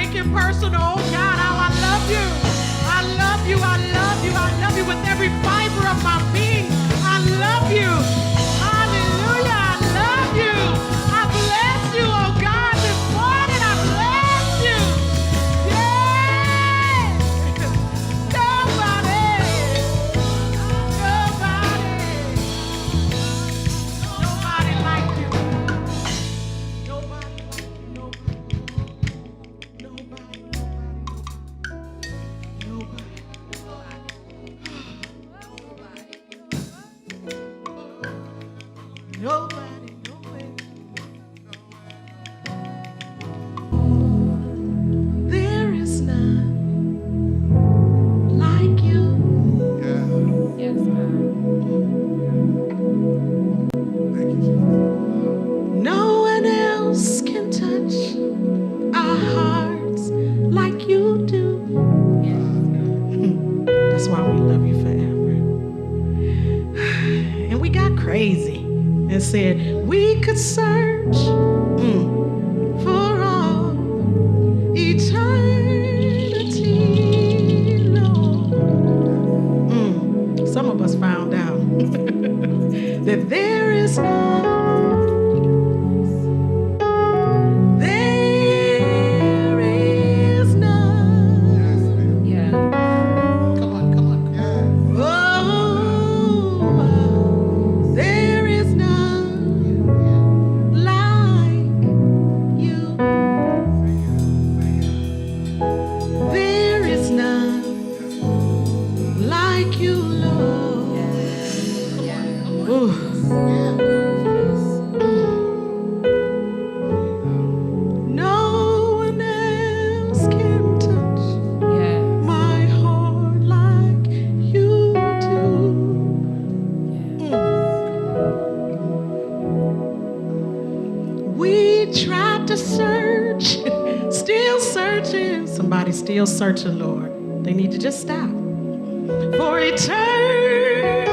make it personal. Oh God, how I love you. I love you. I love you. I love you with every fiber of my being. I love you. Hallelujah. I love you. I bless you, oh God, this morning. I bless you. Yeah. Nobody. Nobody like you. Nobody like you. Nobody. Nobody, nowhere. There is none like you. Yes, God. Thank you, Jesus. No one else can touch our hearts like you do. That's why we love you forever. And we got crazy and said we could search for all eternity, Lord. Some of us found out that there is none. There is none. Yeah. Come on. Oh, there is none like you. There is none like you, Lord. Ooh. No one else can touch my heart like you do. We tried to search, still searching. Somebody's still searching, Lord. They need to just stop. For eternity.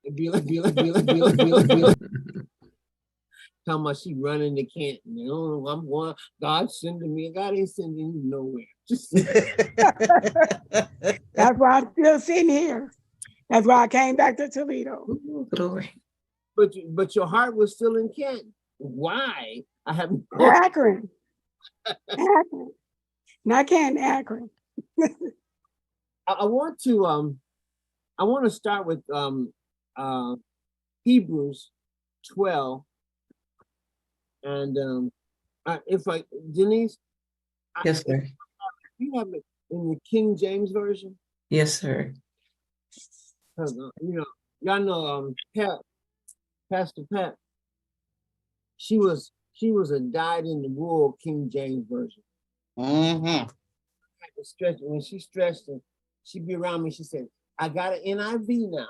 It'd be like, how much she running to Canton. You know, I'm going, God sending me. God ain't sending you nowhere. Just That's why I'm still sitting here. That's why I came back to Toledo. Ooh, glory. but your heart was still in Canton. Why? I have no Akron. Akron. Not Canton, Akron. I want to start with Hebrews 12, and if I Denise, Yes, sir. you have it in the King James version. Yes, sir. 'Cause, y'all know Pat, Pastor Pat. She was a dyed in the wool King James version. Mm-hmm. Stretch when she stretched and she'd be around me. She said, "I got an NIV now."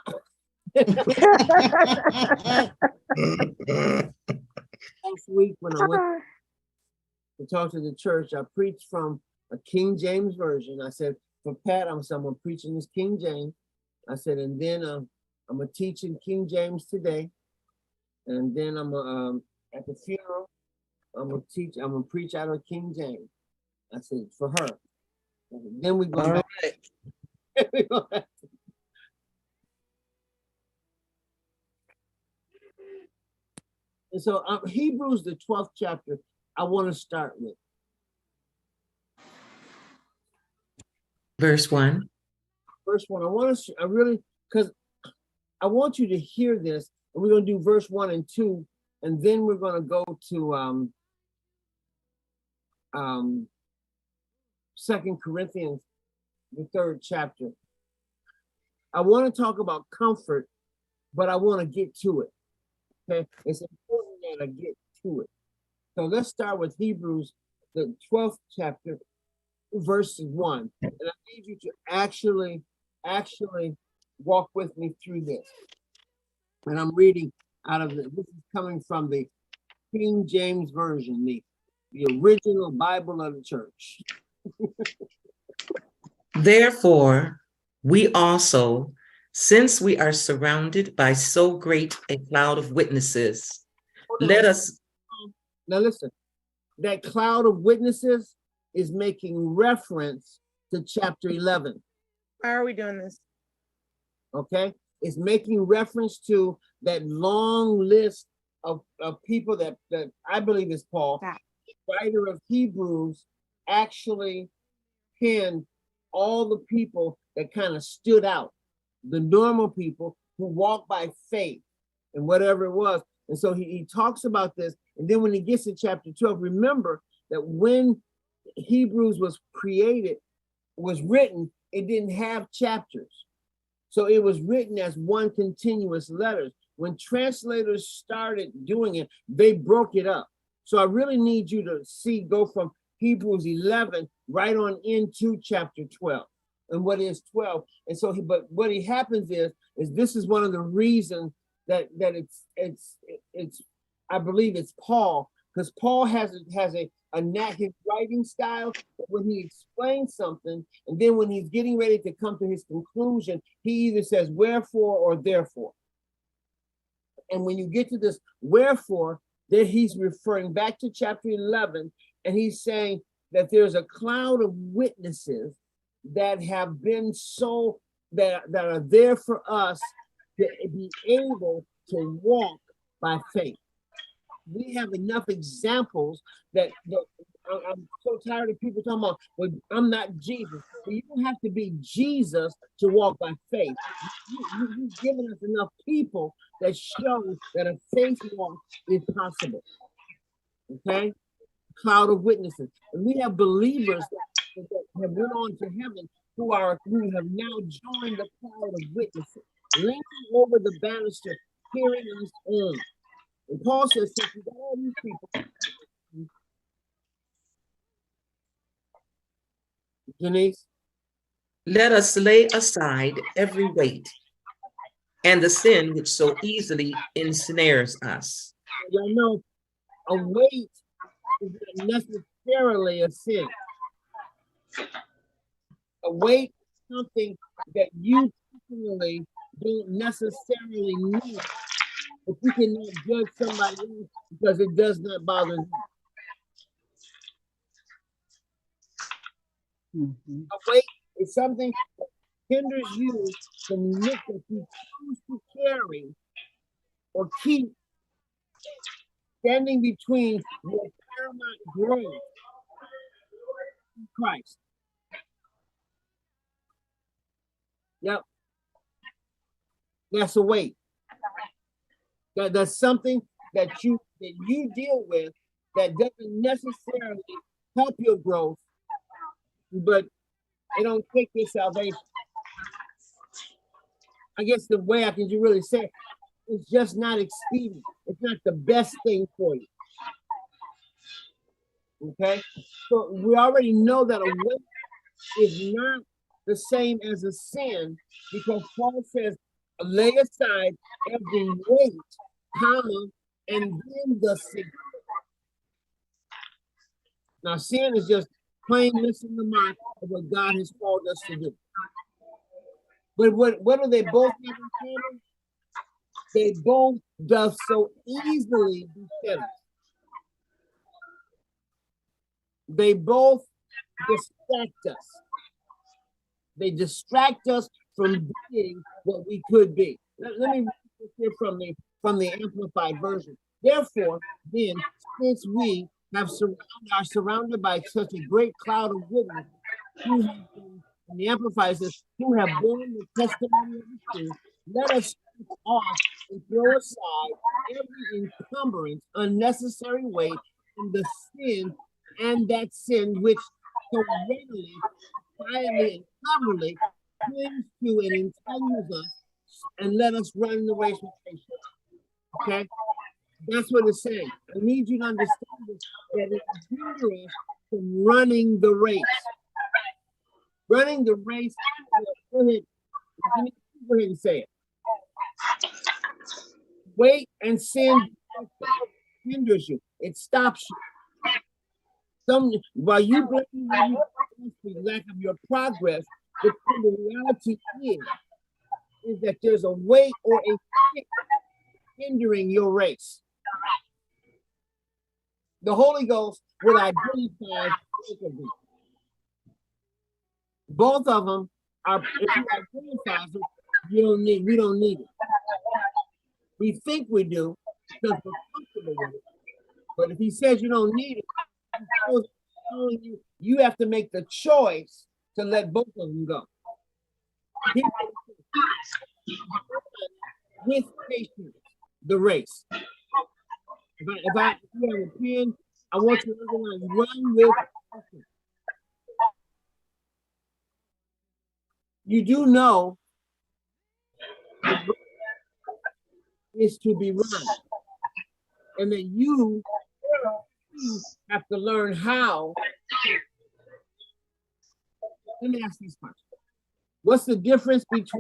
Last week when I went to talk to the church, I preached from a King James version. I said, "For Pat, I'm preaching this King James." I said, and then I'm gonna teach in King James today, and then I'm at the funeral. I'm gonna preach out of King James. I said for her. Then we go All back. right. And so Hebrews, the 12th chapter, I want to start with. Verse 1. Verse 1. Because I want you to hear this, and we're going to do verse 1 and 2, and then we're going to go to 2 Corinthians, the 3rd chapter. I want to talk about comfort, but I want to get to it. Okay, it's important that I get to it. So let's start with Hebrews, the 12th chapter, verse 1. And I need you to actually walk with me through this. And I'm reading out of this is coming from the King James Version, the original Bible of the church. Therefore, we also, since we are surrounded by so great a cloud of witnesses, let us. Now listen, that cloud of witnesses is making reference to chapter 11. Why are we doing this? Okay, it's making reference to that long list of people that I believe is Paul, writer of Hebrews, actually penned all the people that kind of stood out, the normal people who walk by faith and whatever it was. And so he talks about this. And then when he gets to chapter 12, remember that when Hebrews was written, it didn't have chapters. So it was written as one continuous letter. When translators started doing it, they broke it up. So I really need you to go from Hebrews 11 right on into chapter 12. And what is 12? And so but what happens is this is one of the reasons that it's I believe it's Paul, because Paul has a his writing style. When he explains something, and then when he's getting ready to come to his conclusion, he either says wherefore or therefore. And when you get to this wherefore, then he's referring back to chapter 11, and he's saying that there's a cloud of witnesses that have been that are there for us to be able to walk by faith. We have enough examples that I'm so tired of people talking about, well, I'm not Jesus. Well, you don't have to be Jesus to walk by faith. You've given us enough people that show that a faith walk is possible. Okay? Cloud of witnesses. And we have believers that have went on to heaven who have now joined the cloud of witnesses, leaning over the banister, hearing us on. And Paul says, since you got all these people, Denise, Let us lay aside every weight and the sin which so easily ensnares us. y'all know a weight is not necessarily a sin. A weight is something that you personally don't necessarily mean that you cannot judge somebody else because it does not bother you. A weight is something that hinders you from that you choose to carry or keep standing between your paramount growth in Christ. Yep. That's a weight. That's something that you deal with that doesn't necessarily help your growth, but it don't take your salvation. I guess the way I can really say it, it's just not expedient. It's not the best thing for you. Okay? So we already know that a weight is not the same as a sin, because Paul says, lay aside every weight, comma, and then the sin. Now, sin is just plain missing the mark of what God has called us to do. But what do they both have in common? They both does so easily beset us. They both distract us. They distract us from being what we could be. Let me read this here from the Amplified Version. Therefore, then, since we are surrounded by such a great cloud of witnesses, who have been, and the Amplified says, who have borne the testimony of the truth, let us strip off and throw aside every encumbrance, unnecessary weight, and the sin, and that sin which so readily, quietly, and cleverly clings to and entangles us, and let us run the race with patience. Okay? That's what it's saying. I need you to understand this, that it hinders us from running the race. Running the race, go ahead and say it. Weight and sin hinders you. It stops you. While you blame the lack of your progress, the reality is that there's a weight or a stick hindering your race. The Holy Ghost will identify both of them. Both of them are, if you identify them, we don't need it. We think we do because we're comfortable with it. But if he says you don't need it, he's telling you, you have to make the choice to let both of them go. With patience, the race. If you have a pen, I want you to underline, run with patience. You do know is to be run, and that you have to learn how. Let me ask these questions. What's the difference between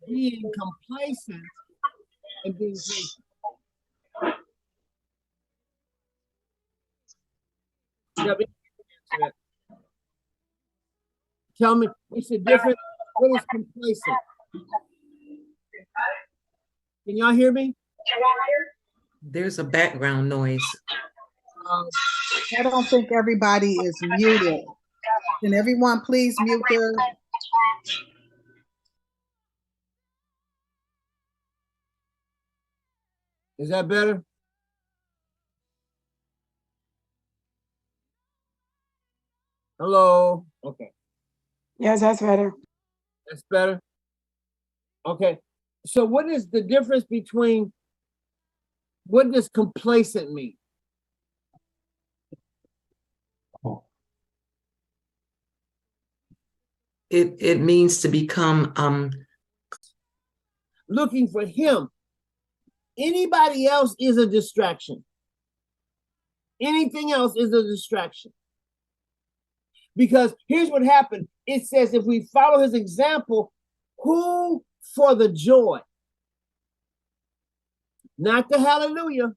being complacent and being patient? Tell me, what's the difference? What is complacent? Can y'all hear me? There's a background noise. I don't think everybody is muted. Can everyone please mute their? Is that better? Hello? Okay. Yes, that's better. That's better? Okay. So what is the difference between, what does complacent mean? It means to become looking for him. Anybody else is a distraction. Anything else is a distraction. Because here's what happened. It says if we follow his example, who for the joy, not the hallelujah,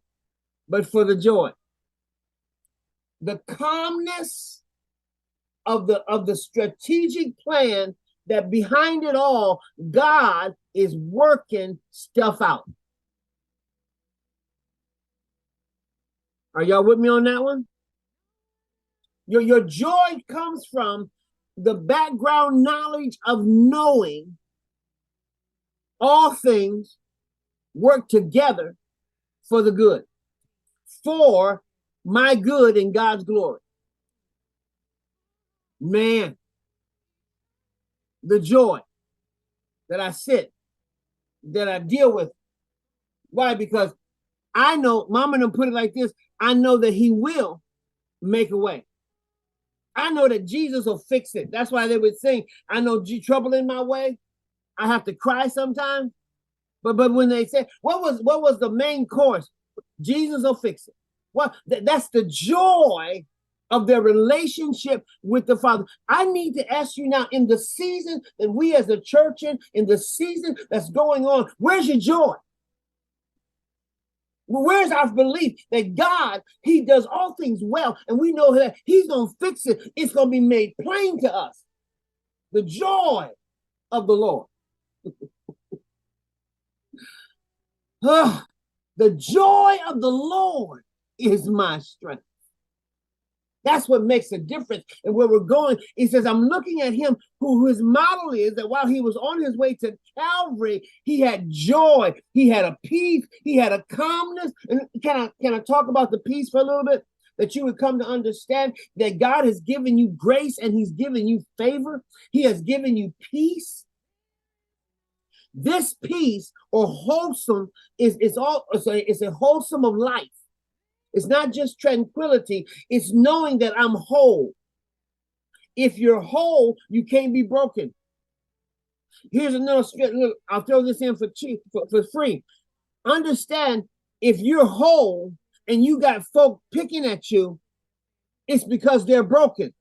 but for the joy, the calmness of the strategic plan that behind it all, God is working stuff out. Are y'all with me on that one? Your joy comes from the background knowledge of knowing all things work together for the good, for my good and God's glory. Man, the joy that I deal with. Why? Because I know, Mama done put it like this, I know that he will make a way. I know that Jesus will fix it. That's why they would sing, I know trouble in my way. I have to cry sometimes. But when they say, what was the main course? Jesus will fix it. Well, that's the joy of their relationship with the Father. I need to ask you now, in the season that we as a church in the season that's going on, where's your joy? Where's our belief that God, he does all things well, and we know that he's going to fix it. It's going to be made plain to us. The joy of the Lord. The joy of the Lord is my strength. That's what makes a difference. And where we're going, he says, I'm looking at him who his model is that while he was on his way to Calvary, he had joy, he had a peace, he had a calmness. And can I talk about the peace for a little bit? That you would come to understand that God has given you grace and he's given you favor. He has given you peace. This peace or wholesome is a wholesome of life. It's not just tranquility. It's knowing that I'm whole. If you're whole, you can't be broken. Here's another script. Look, I'll throw this in for free. Understand, if you're whole and you got folk picking at you, it's because they're broken.